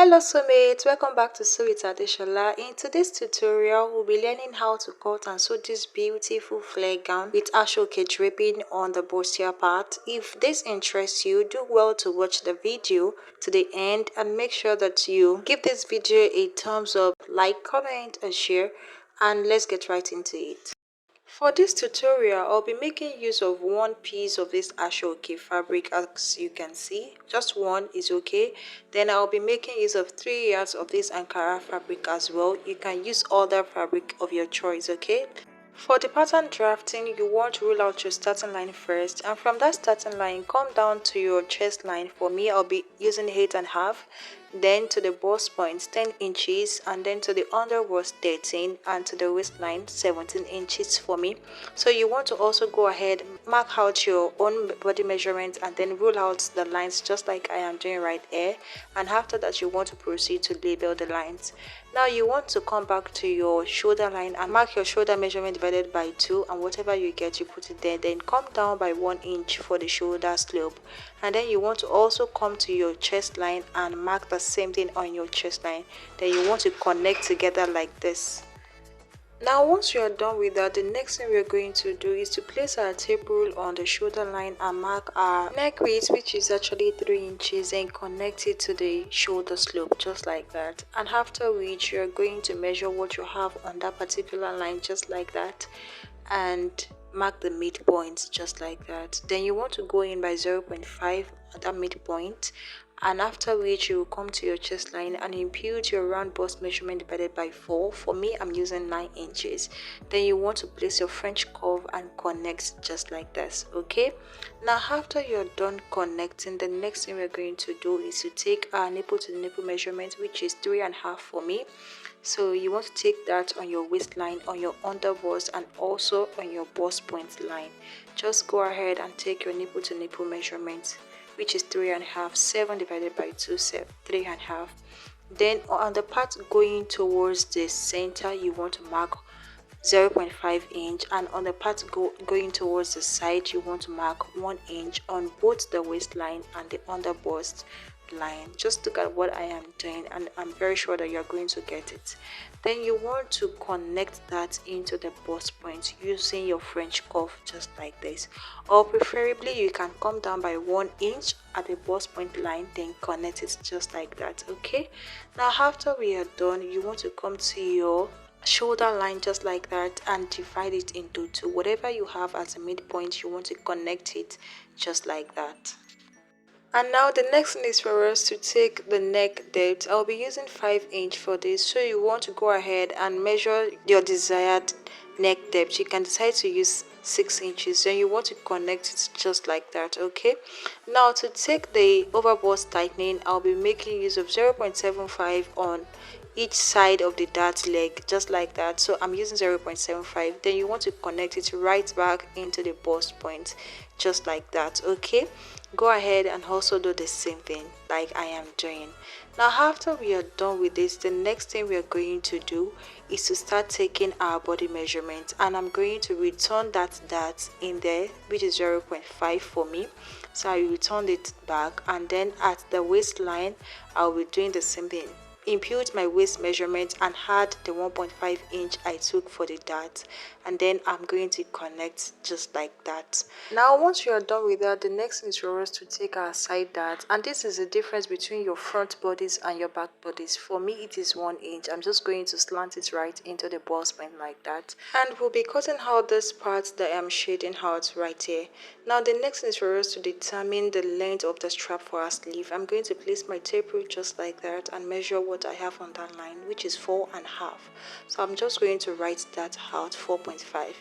Hello soulmates, welcome back to Sew with Adeshola. In today's tutorial, we'll be learning how to cut and sew this beautiful flare gown with Aso Oke draping on the bustier part. If this interests you, do well to watch the video to the end and make sure that you give this video a thumbs up, like, comment and share, and let's get right into it. For this tutorial, I'll be making use of one piece of this Aso Oke fabric, as you can see. Just one is okay. Then I'll be making use of 3 yards of this Ankara fabric as well. You can use other fabric of your choice, okay? For the pattern drafting, you want to rule out your starting line first, and from that starting line, come down to your chest line. For me, I'll be using 8.5, then to the bust point 10 inches, and then to the underbust 13, and to the waistline 17 inches for me. So you want to also go ahead, mark out your own body measurement, and then rule out the lines just like I am doing right here. And after that, you want to proceed to label the lines. Now you want to come back to your shoulder line and mark your shoulder measurement divided by 2, and whatever you get, you put it there. Then come down by 1 inch for the shoulder slope, and then you want to also come to your chest line and mark the same thing on your chest line. Then you want to connect together like this. Now once you are done with that, the next thing we are going to do is to place our tape rule on the shoulder line and mark our neck width, which is actually 3 inches, and connect it to the shoulder slope just like that. And after which you are going to measure what you have on that particular line just like that, and mark the midpoint just like that. Then you want to go in by 0.5 at that midpoint, and after which you will come to your chest line and impute your round bust measurement divided by 4. For me, I'm using 9 inches. Then you want to place your French curve and connect just like this, okay? Now after you're done connecting, the next thing we're going to do is to take our nipple to nipple measurement, which is 3.5 for me. So you want to take that on your waistline, on your underbust, and also on your bust point line. Just go ahead and take your nipple to nipple measurement, which is 3.5. 7 divided by 2, 3.5. Then on the part going towards the center, you want to mark 0.5 inch, and on the part going towards the side, you want to mark 1 inch on both the waistline and the underbust line. Just look at what I am doing, and I'm very sure that you're going to get it. Then you want to connect that into the bust point using your French curve just like this, or preferably you can come down by 1 inch at the bust point line, then connect it just like that, okay? Now after we are done, you want to come to your shoulder line just like that and divide it into 2. Whatever you have as a midpoint, you want to connect it just like that. And now the next thing is for us to take the neck depth. I'll be using 5 inch for this, so you want to go ahead and measure your desired neck depth. You can decide to use 6 inches, then you want to connect it just like that, okay? Now to take the overbust tightening, I'll be making use of 0.75 on each side of the dart leg just like that. So I'm using 0.75. then you want to connect it right back into the bust point just like that, okay? Go ahead and also do the same thing like I am doing. Now after we are done with this, the next thing we are going to do is to start taking our body measurement, and I'm going to return that dart in there, which is 0.5 for me. So I returned it back, and then at the waistline I'll be doing the same thing. Impute my waist measurement and add the 1.5 inch I took for the dart, and then I'm going to connect just like that. Now once you are done with that, the next thing is for us to take our side dart, and this is the difference between your front bodice and your back bodice. For me it is 1 inch. I'm just going to slant it right into the bust point like that, and we'll be cutting out this part that I'm shading out right here. Now the next thing is for us to determine the length of the strap for our sleeve. I'm going to place my tape rule just like that and measure what I have on that line, which is 4.5. So I'm just going to write that out, 4.5.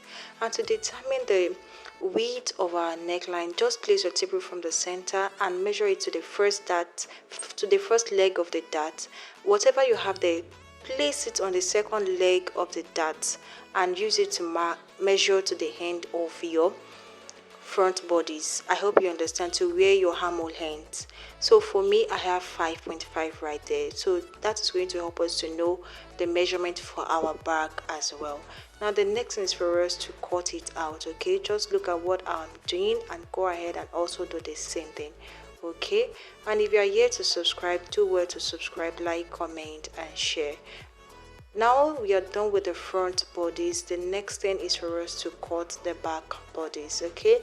And to determine the width of our neckline, just place your tape rule from the center and measure it to the first dart, to the first leg of the dart. Whatever you have there, place it on the second leg of the dart and use it to measure to the end of your front bodies. I hope you understand, to where your armhole ends. So for me, I have 5.5 right there. So that is going to help us to know the measurement for our back as well. Now the next thing is for us to cut it out, okay? Just look at what I'm doing and go ahead and also do the same thing. okay? And if you are here to subscribe, do well to subscribe, like, comment and share. Now we are done with the front bodice. The next thing is for us to cut the back bodice, okay?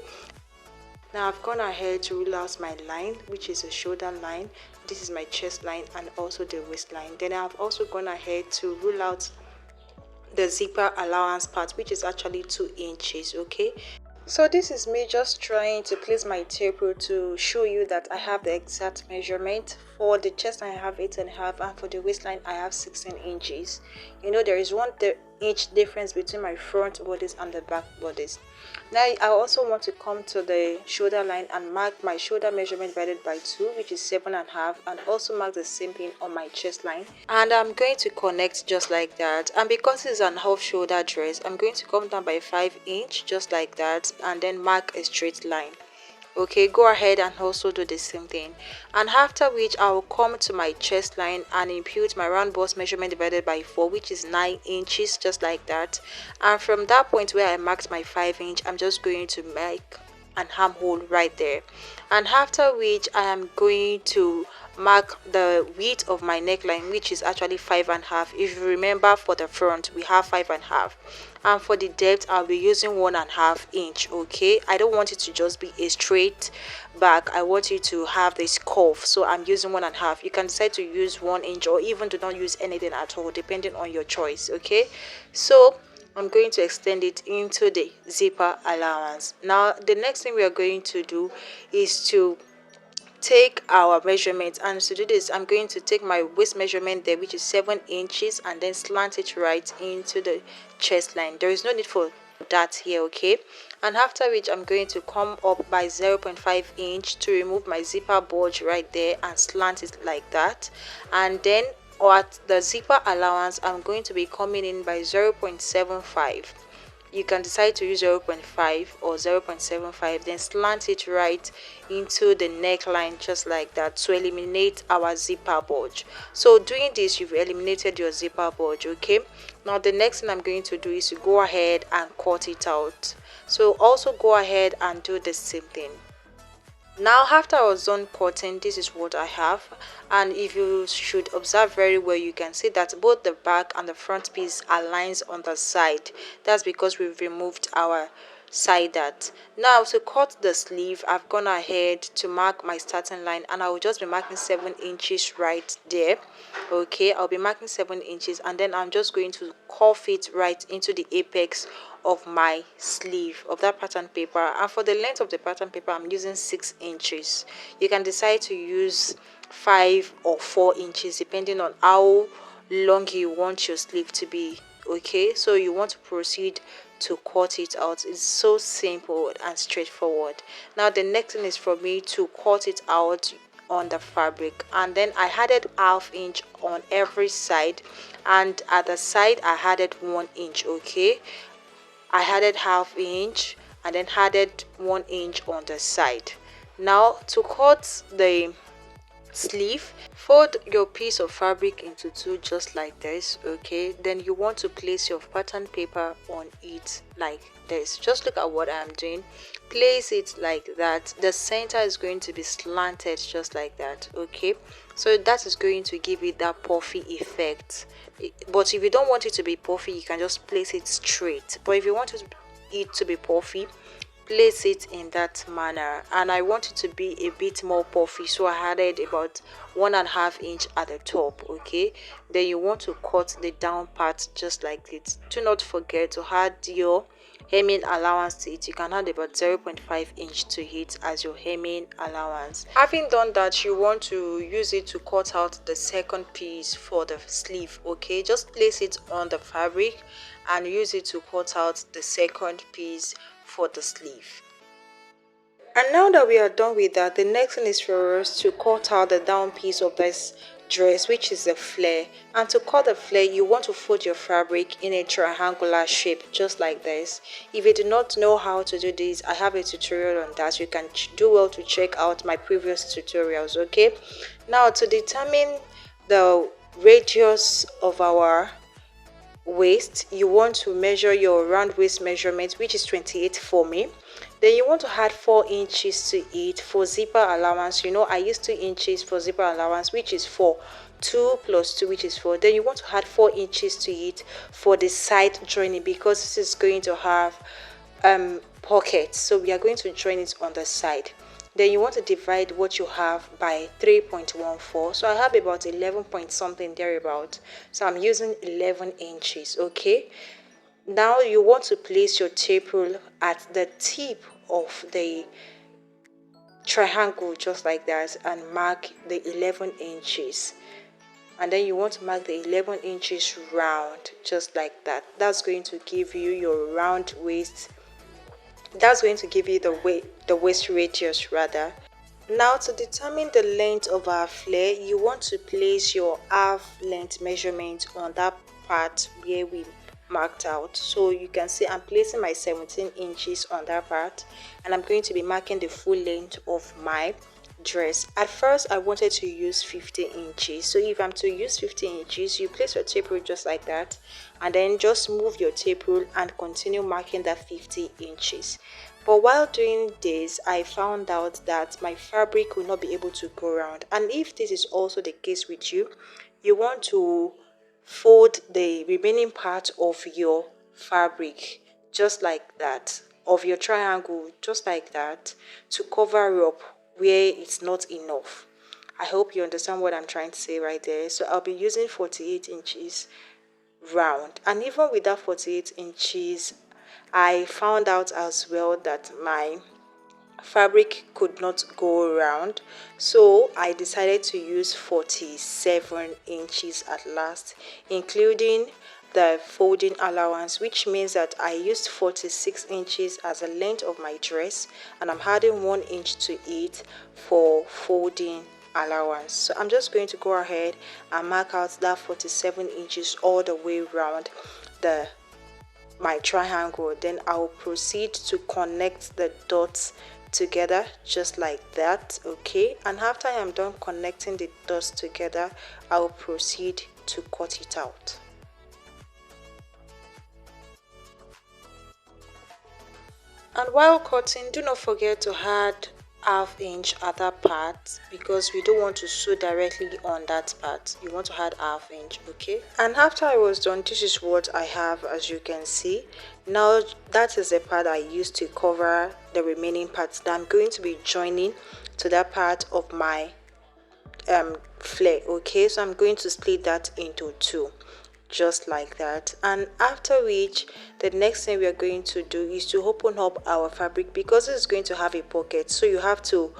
Now I've gone ahead to rule out my line, which is a shoulder line. This is my chest line and also the waistline. Then I've also gone ahead to rule out the zipper allowance part, which is actually 2 inches, okay? So this is me just trying to place my tape rule to show you that I have the exact measurement. For the chest I have 8.5 and for the waistline I have 16 inches. You know, there is 1 inch difference between my front bodice and the back bodice. Now I also want to come to the shoulder line and mark my shoulder measurement divided by 2, which is 7.5, and also mark the same thing on my chest line. And I'm going to connect just like that. And because it's an half shoulder dress, I'm going to come down by 5 inch just like that and then mark a straight line. Okay, go ahead and also do the same thing. And after which I will come to my chest line and impute my round bust measurement divided by 4, which is 9 inches, just like that. And from that point where I marked my 5 inch, I'm just going to make an armhole right there. And after which I am going to mark the width of my neckline, which is actually 5.5. If you remember, for the front we have 5.5, and for the depth I'll be using 1.5 inch. Okay, I don't want it to just be a straight back, I want you to have this curve, so I'm using 1.5. You can decide to use 1 inch or even do not use anything at all, depending on your choice. Okay, so I'm going to extend it into the zipper allowance. Now the next thing we are going to do is to take our measurement, and to do this I'm going to take my waist measurement there, which is 7 inches, and then slant it right into the chest line. There is no need for that here, okay? And after which I'm going to come up by 0.5 inch to remove my zipper bulge right there and slant it like that. And then at the zipper allowance I'm going to be coming in by 0.75. You can decide to use 0.5 or 0.75, then slant it right into the neckline just like that to eliminate our zipper bulge. So doing this, you've eliminated your zipper bulge, okay? Now the next thing I'm going to do is to go ahead and cut it out. So also go ahead and do the same thing. Now after I was done cutting, this is what I have, and if you should observe very well, you can see that both the back and the front piece aligns on the side. That's because we've removed our side dart. Now to cut the sleeve, I've gone ahead to mark my starting line, and I will just be marking 7 inches right there. Okay, I'll be marking 7 inches, and then I'm just going to cuff it right into the apex of my sleeve of that pattern paper. And for the length of the pattern paper, I'm using 6 inches. You can decide to use 5 or 4 inches depending on how long you want your sleeve to be. Okay, so you want to proceed to cut it out. It's so simple and straightforward. Now the next thing is for me to cut it out on the fabric, and then I added ½ inch on every side, and at the side I added 1 inch. Okay, I added ½ inch and then added 1 inch on the side. Now to cut the sleeve, fold your piece of fabric into 2 just like this. Okay, then you want to place your pattern paper on it like this. Just look at what I'm doing. Place it like that. The center is going to be slanted just like that. Okay, so that is going to give it that puffy effect. But if you don't want it to be puffy, you can just place it straight. But if you want it to be puffy, place it in that manner. And I want it to be a bit more puffy, so I added about 1.5 inch at the top. Okay, then you want to cut the down part just like it. Do not forget to add your hemming allowance to it. You can add about 0.5 inch to it as your hemming allowance. Having done that, you want to use it to cut out the second piece for the sleeve. Okay, just place it on the fabric and use it to cut out the second piece for the sleeve. And now that we are done with that, the next thing is for us to cut out the down piece of this dress, which is the flare. And to cut the flare, you want to fold your fabric in a triangular shape just like this. If you do not know how to do this, I have a tutorial on that. You can do well to check out my previous tutorials. Okay, now to determine the radius of our waist, you want to measure your round waist measurement, which is 28 for me. Then you want to add 4 inches to it for zipper allowance. You know, I use 2 inches for zipper allowance, which is 4. 2 plus 2, which is 4. Then you want to add 4 inches to it for the side joining, because this is going to have pockets, so we are going to join it on the side. Then you want to divide what you have by 3.14. So I have about 11 point something thereabout, so I'm using 11 inches. Okay, now you want to place your tape rule at the tip of the triangle, just like that, and mark the 11 inches. And then you want to mark the 11 inches round, just like that. That's going to give you your round waist. That's going to give you the waist radius rather. Now, to determine the length of our flare, you want to place your half length measurement on that part where we marked out. So you can see I'm placing my 17 inches on that part, and I'm going to be marking the full length of my dress. At first I wanted to use 50 inches, so if I'm to use 50 inches, you place your tape rule just like that, and then just move your tape rule and continue marking that 50 inches. But while doing this, I found out that my fabric will not be able to go around. And if this is also the case with you, you want to fold the remaining part of your fabric just like that, of your triangle just like that, to cover up where it's not enough. I hope you understand what I'm trying to say right there. So I'll be using 48 inches round, and even with that 48 inches, I found out as well that my fabric could not go around, so I decided to use 47 inches at last, including the folding allowance, which means that I used 46 inches as the length of my dress, and I'm adding 1 inch to it for folding allowance. So I'm just going to go ahead and mark out that 47 inches all the way around my triangle. Then I'll proceed to connect the dots together just like that. Okay, and after I am done connecting the dots together, I'll proceed to cut it out. And while cutting, do not forget to add half inch at that part, because we don't want to sew directly on that part. You want to add half inch. Okay, and after I was done, this is what I have, as you can see. Now that is the part I used to cover the remaining parts that I'm going to be joining to that part of my flare. Okay, so I'm going to split that into two just like that, and after which the next thing we are going to do is to open up our fabric, because it's going to have a pocket, so you have to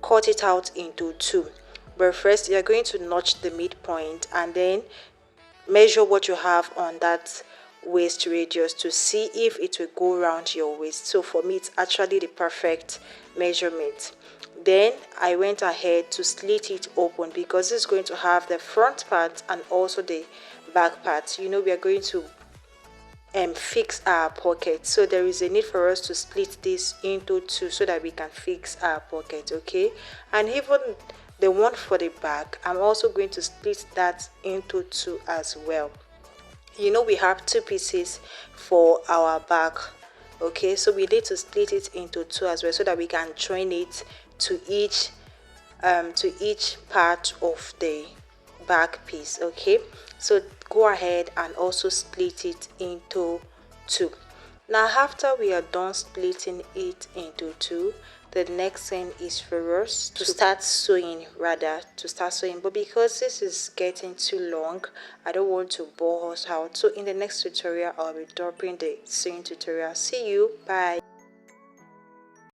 cut it out into two. But first you're going to notch the midpoint and then measure what you have on that waist radius to see if it will go around your waist. So for me, it's actually the perfect measurement. Then I went ahead to slit it open, because it's going to have the front part and also the back part. You know, we are going to fix our pocket, so there is a need for us to split this into two so that we can fix our pocket. Okay, and even the one for the back, I'm also going to split that into two as well. You know, we have two pieces for our back. Okay, so we need to split it into two as well so that we can join it to each part of the back piece. Okay, so go ahead and also split it into two. Now after we are done splitting it into two, the next thing is for us to start sewing, but because this is getting too long, I don't want to bore us out. So in the next tutorial, I'll be dropping the sewing tutorial. See you, bye.